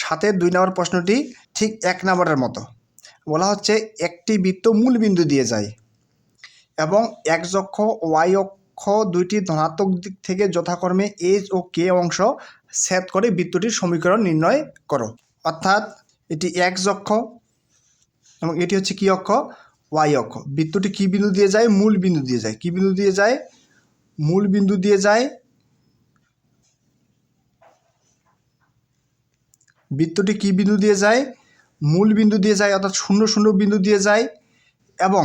7-এর 2 নম্বর প্রশ্নটি ঠিক 1 নম্বরের মতো। বলা হচ্ছে একটি বৃত্ত মূল বিন্দু দিয়ে যায় এবং এক্স অক্ষ ওয়াই অক্ষ দুইটি ধনাত্মক দিক থেকে যথাক্রমে এইচ ও কে অংশ ছেদ করে বৃত্তটির সমীকরণ নির্ণয় করো। অর্থাৎ এটি এক্স অক্ষ এবং এটি হচ্ছে কি অক্ষ, ওয়াই অক্ষ। বৃত্তটি কি বিন্দু দিয়ে যায়? মূল বিন্দু দিয়ে যায়। কি বিন্দু দিয়ে যায়? মূল বিন্দু দিয়ে যায়। বৃত্তটি কি বিন্দু দিয়ে যায়? মূল বিন্দু দিয়ে যায়, অর্থাৎ 0 বিন্দু দিয়ে যায় এবং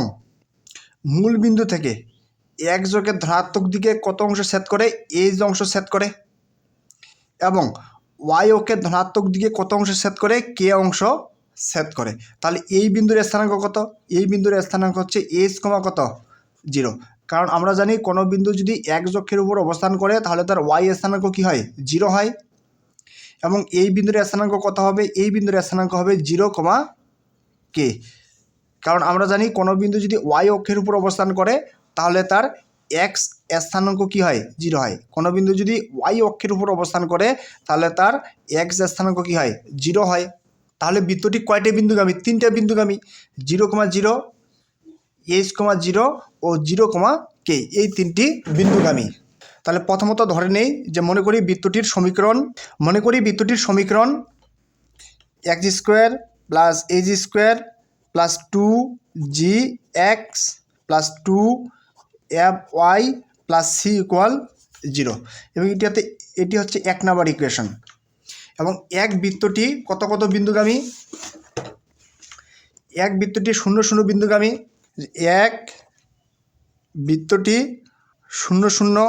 মূল বিন্দু থেকে এক্স অক্ষের ধনাত্মক দিকে কত অংশ ছেদ করে? এইচ অংশ ছেদ করে এবং ওয়াই অক্ষের ধনাত্মক দিকে কত অংশ ছেদ করে? কে অংশ ছেদ করে। তাহলে এই বিন্দুর স্থানাঙ্ক কত? এই বিন্দুর স্থানাঙ্ক হচ্ছে এইচ কমা কত? 0। কারণ আমরা জানি কোনো বিন্দু যদি এক্স অক্ষের উপর অবস্থান করে তাহলে তার ওয়াই স্থানাঙ্ক কি হয়? 0 হয়। এবং এই বিন্দুর স্থানাঙ্ক কত হবে? এই বিন্দুর স্থানাঙ্ক হবে 0, কে। কারণ আমরা জানি কোনো বিন্দু যদি ওয়াই অক্ষের উপর অবস্থান করে তাহলে তার এক্স স্থানাঙ্ক কি হয়? 0 হয়। কোনো বিন্দু যদি ওয়াই অক্ষের উপর অবস্থান করে তাহলে তার এক্স স্থানাঙ্ক কি হয়? 0 হয়। তাহলে বৃত্তটি কয়টি বিন্দুগামী? 3টে বিন্দুগামী। 0, 0, এইচ, 0 ও 0, কে, এই 3টি বিন্দুগামী। তাহলে প্রথমত ধরে নেই যে মনে করি বৃত্তটির সমীকরণ x square plus h square plus 2gx plus 2fy plus c equal 0 এবং এটি হচ্ছে 1 নম্বর ইকুয়েশন। এবং এক বৃত্তটি কত বিন্দুগামী? এক বৃত্তটি 0 বিন্দুগামী। এক বৃত্তটি 0,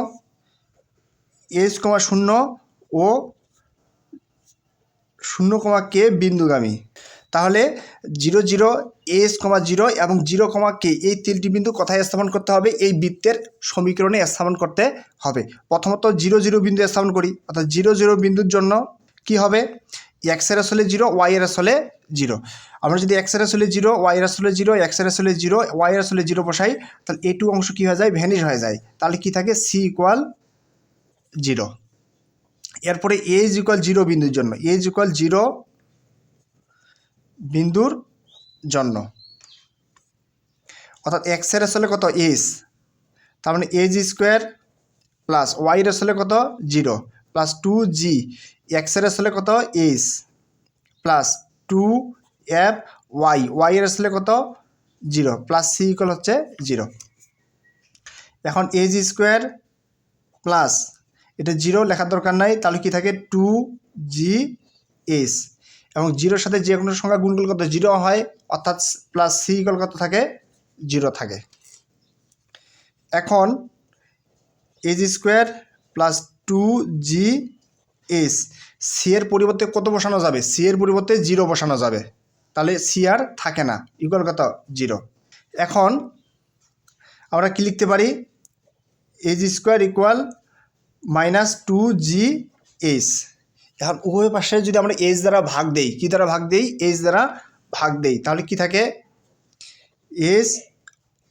এইচ, 0 ও 0, কে বিন্দুগামী। তাহলে 0, 0, এইচ, 0 এবং 0, কে এই 3টি বিন্দু কোথায় স্থাপন করতে হবে? এই বৃত্তের সমীকরণে স্থাপন করতে হবে। প্রথমত 0, 0 বিন্দু স্থাপন করি। অর্থাৎ 0, 0 বিন্দুর জন্য কি হবে? এক্সের আসলে 0, ওয়াই এর আসলে 0। আমরা যদি এক্সের আসলে 0, ওয়াই এর আসলে 0, এক্সের আসলে 0, ওয়াই এর আসলে 0 বসাই তাহলে এই অংশ কি হয়ে যায়? ভ্যানিশ হয়ে যায়। তাহলে কি থাকে? C equal 0। এরপরে এইচ ইকুয়াল 0 বিন্দুর জন্য, এইচ ইকুয়াল 0 বিন্দুর জন্য অর্থাৎ এক্সের আসলে কত? এইচ। তার মানে এইচ স্কোয়ার প্লাস ওয়াইয়ের আসলে কত? 0 প্লাস 2g, এক্সের আসলে কত? এইচ প্লাস 2f ওয়াইয়ের আসলে কত? 0 প্লাস সি ইকুয়াল হচ্ছে 0। এখন এইচ স্কোয়ার প্লাস এটা 0 লেখার দরকার নাই, তাহলে কি থাকে? 2gh এবং 0-র সাথে যে কোনো সংখ্যা গুণ করলে কত? 0 হয়, অর্থাৎ প্লাস সি ইকুয়াল কত থাকে? 0 থাকে। এখন H square plus 2gh, C এর পরিবর্তে কত বসানো যাবে? সি এর পরিবর্তে 0 বসানো যাবে, তাহলে সি আর থাকে না, ইকুয়াল কত? 0। এখন আমরা কি লিখতে পারি? H square equal -2gh। এখন উভয় পাশে যদি আমরা এইচ দ্বারা ভাগ দেই, কি দ্বারা ভাগ দেই? এইচ দ্বারা ভাগ দেই, তাহলে কি থাকে? এইচ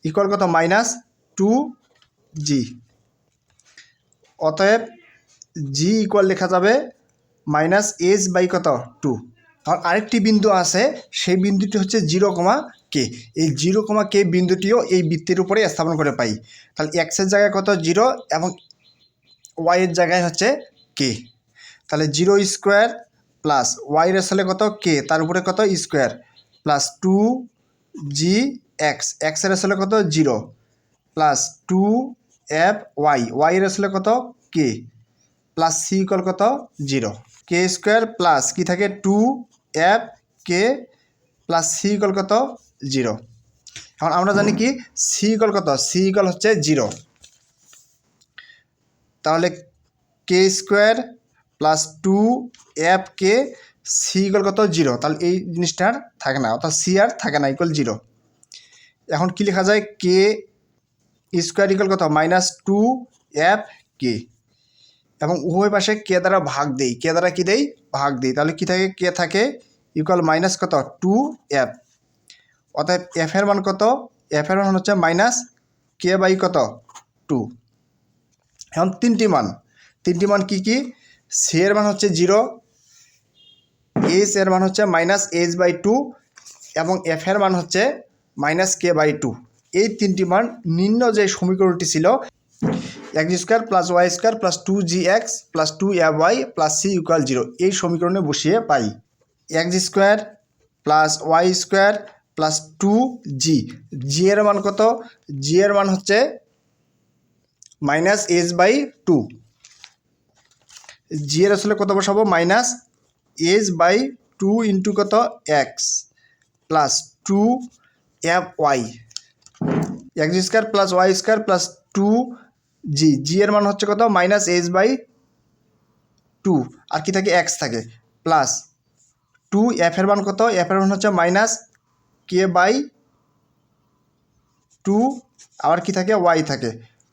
ইকুয়াল কত? -2g। অতএব জি ইকুয়াল লেখা যাবে -h বাই কত? 2। আর আরেকটি বিন্দু আছে, সেই বিন্দুটি হচ্ছে 0, কে। এই 0, কে বিন্দুটিও এই বৃত্তের উপরে স্থাপন করে পাই। তাহলে এক্সের জায়গায় কত? 0 এবং ওয়াইয়ের জায়গায় হচ্ছে কে। তাহলে 0 স্কোয়ার প্লাস ওয়াইয়ের আসলে কত? কে, তার উপরে কত? স্কোয়ার প্লাস 2gx, এক্সের আসলে কত? 0 প্লাস 2f ওয়াইয়ের আসলে কত? কে প্লাস সি ইকুয়াল কত? 0। কে স্কোয়ার প্লাস কি থাকে? 2f k plus c equal কত? 0। এখন আমরা জানি কি? সি ইকুয়াল কত? সি ইকুয়াল হচ্ছে 0। তাহলে কে square plus 2f K C equal কত? 0। তাহলে এই জিনিসটা আর থাকে না, অর্থাৎ সি আর থাকে না, ইকুয়াল 0। এখন কি লেখা যায়? কে স্কোয়ার ইকুয়াল কত? -2f কে এবং উভয় পাশে কে দ্বারা ভাগ দেই। কে দ্বারা কি দেই? ভাগ দিই। তাহলে কি থাকে? কে থাকে ইকুয়াল মাইনাস কত? 2f। অর্থাৎ এফ এর মান কত? এফ এর মান হচ্ছে -কে বাই কত? 2। এখন তিনটি মান কি কি? সি এর মান হচ্ছে 0, এইচ এর মান হচ্ছে -h/2 এবং এফ এর মান হচ্ছে -k/2। এই তিনটি মান নিম্ন যে সমীকরণটি ছিল x² + y² + 2gx + 2ay + c = 0, এই সমীকরণে বসিয়ে পাই x² + y² + 2g, g এর মান কত? g এর মান হচ্ছে -h/2। g এর আসলে কত বসাবো? -h/2 ইন্টু কত? x plus 2fy, x² + y² + 2g, g এর মান হচ্ছে কত? -h/2, আর কি থাকে? x থাকে, প্লাস 2f এর মান কত? f এর মান হচ্ছে -k/2, আবার কি থাকে? y থাকে,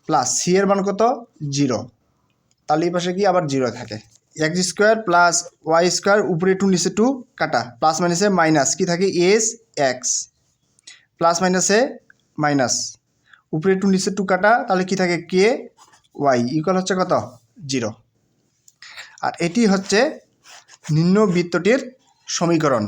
প্লাস c এর মান কত? 0, তাহলে এই পাশে কি আবার 0 থাকে। x² + y² উপরে 2 নিচে 2 কাটা, প্লাস মাইনাসে মাইনাস, কি থাকে? x প্লাস মাইনাসে মাইনাস, উপরে 2 নিচে 2 কাটা, তাহলে কি থাকে? ky ইকুয়াল হচ্ছে কত? 0। আর এটি হচ্ছে নিম্ন বৃত্তটির সমীকরণ।